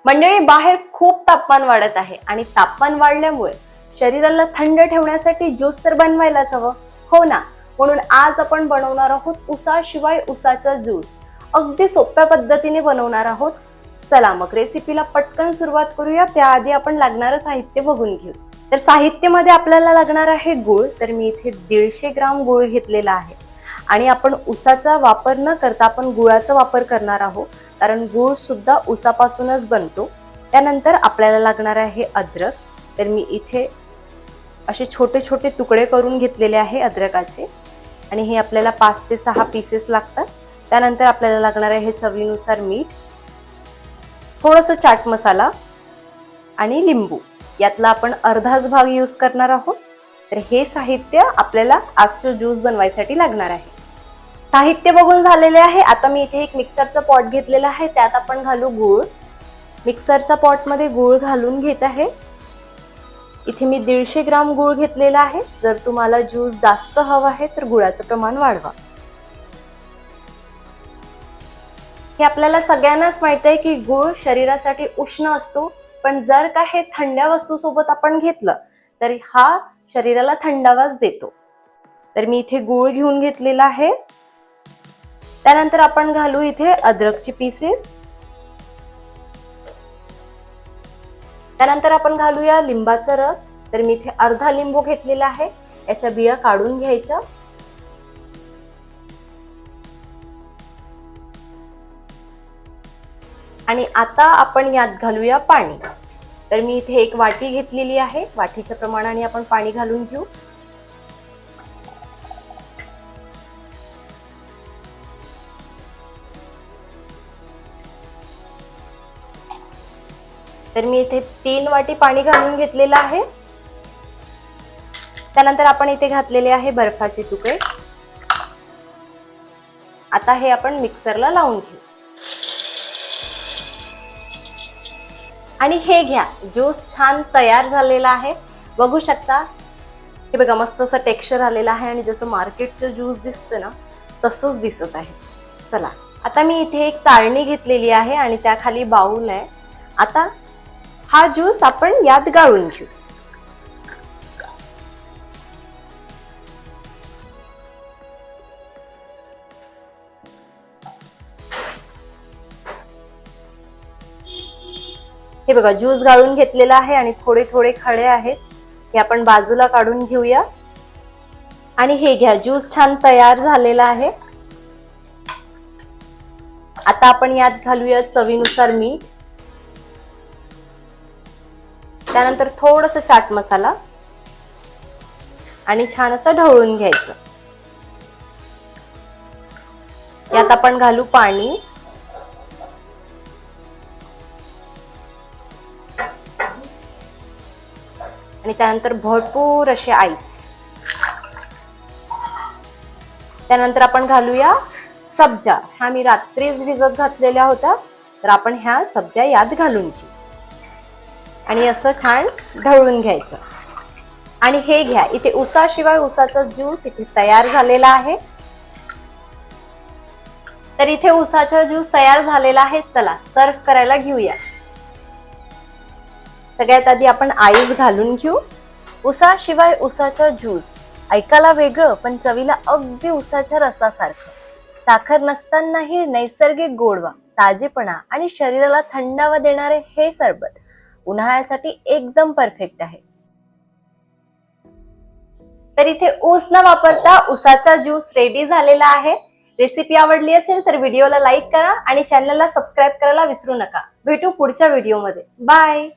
मंडळी, बाहेर खूप तापमान वाढत आहे आणि तापमान वाढल्यामुळे शरीराला थंड ठेवण्यासाठी ज्यूस तर बनवायलाच हवं, हो ना. म्हणून आज आपण बनवणार आहोत उसाशिवाय उसाचा ज्यूस. अगदी सोप्या पद्धतीने बनवणार आहोत. चला मग रेसिपीला पटकन सुरुवात करूया. त्याआधी आपण लागणारं साहित्य बघून घेऊ. तर साहित्यामध्ये आपल्याला लागणार आहे गूळ. तर मी इथे 150 ग्राम गूळ घेतलेला आहे आणि आपण उसाचा वापर न करता आपण गुळाचा वापर करणार आहोत, कारण गूळ सुद्धा उसापासूनच बनतो. त्यानंतर आपल्याला लागणार आहे अद्रक. तर मी इथे असे छोटे छोटे तुकडे करून घेतलेले आहे अद्रकाचे आणि हे आपल्याला 5 ते 6 पीसेस लागतात. त्यानंतर आपल्याला लागणार आहे चवीनुसार मीठ, थोडंसं चाट मसाला आणि लिंबू. यातला आपण अर्धाच भाग यूज करणार आहोत. तर हे साहित्य आपल्याला आजचं ज्यूस बनवायसाठी लागणार आहे. साहित्य बघून झालेले आहे. आता मी इथे एक मिक्सरचा पॉट घेतलेला आहे, त्यात आपण घालू गूळ. मिक्सरच्या पॉट मध्ये गूळ घालून घेत आहे. इथे मी 150 ग्राम गूळ घेतलेला आहे. जर तुम्हाला ज्यूस जास्त हवा आहे तर गुळाचं प्रमाण वाढवा. हे आपल्याला सगळ्यांनाच माहित आहे की गूळ शरीरासाठी उष्ण असतो, पण जर का हे थंड्या वस्तू सोबत आपण घेतलं तर हा शरीराला थंडावाच देतो. तर मी इथे गूळ घेऊन घेतलेला आहे. त्यानंतर आपण घालू इथे अद्रकची पीसेस. त्यानंतर आपण घालूया लिंबाचा रस. तर मी इथे अर्धा लिंबू घेतलेला आहे. याच्या बिया काढून घ्यायच्या. आणि आता आपण यात घालूया पाणी. तर मी इथे एक वाटी घेतलेली आहे. वाटीच्या प्रमाणाने आपण पाणी घालून घेऊ. तर मी इथे 3 वाटी पाणी घालून घेतलेलं आहे. त्यानंतर आपण इथे घातलेले आहे बर्फाचे तुकडे. आता हे आपण मिक्सरला लावून घेऊ. आणि हे घ्या, ज्यूस छान तयार झालेला आहे. बघू शकता, हे बघा मस्त असं टेक्स्चर आलेलं आहे आणि जसं मार्केटचं ज्यूस दिसतं ना तसंच दिसत आहे. चला, आता मी इथे एक चाळणी घेतलेली आहे आणि त्याखाली बाउल आहे. आता हा ज्यूस आपण यात गाळून घेऊ. हे बघा, ज्यूस गाळून घेतलेला आहे आणि थोडे थोडे खडे आहेत, हे आपण बाजूला काढून घेऊया. आणि हे घ्या, ज्यूस छान तयार झालेला आहे. आता आपण यात घालूया चवीनुसार मीठ. त्यानंतर थोडंसं चाट मसाला आणि छान असं ढवळून घ्यायचं. यात आपण घालू पाणी. आणि त्यानंतर भरपूर असे आईस. त्यानंतर आपण घालूया सब्जा. ह्या मी रात्रीच भिजत घातलेल्या होत्या, तर आपण ह्या सब्जा यात घालून घेऊ आणि असं छान ढवळून घ्यायचं. आणि हे घ्या, इथे उसाशिवाय उसाचा ज्यूस इथे तयार झालेला आहे. तर इथे उसाचा ज्यूस तयार झालेला आहे. चला सर्व करायला घेऊया. सगळ्यात आधी आपण आईस घालून घेऊ. उसाशिवाय उसाचा ज्यूस ऐकायला वेगळं, पण चवीला अगदी उसाच्या रसासारखं. साखर नसतानाही नैसर्गिक गोडवा, ताजेपणा आणि शरीराला थंडावा देणारे हे सरबत उन्हाळ्यासाठी एकदम परफेक्ट आहे. तर इथे ऊस न वापरता उसाचा ज्यूस रेडी झालेला आहे. रेसिपी आवडली असेल तर व्हिडिओला लाईक करा आणि चॅनलला सबस्क्राईब करायला विसरू नका. भेटू पुढच्या व्हिडिओमध्ये. बाय.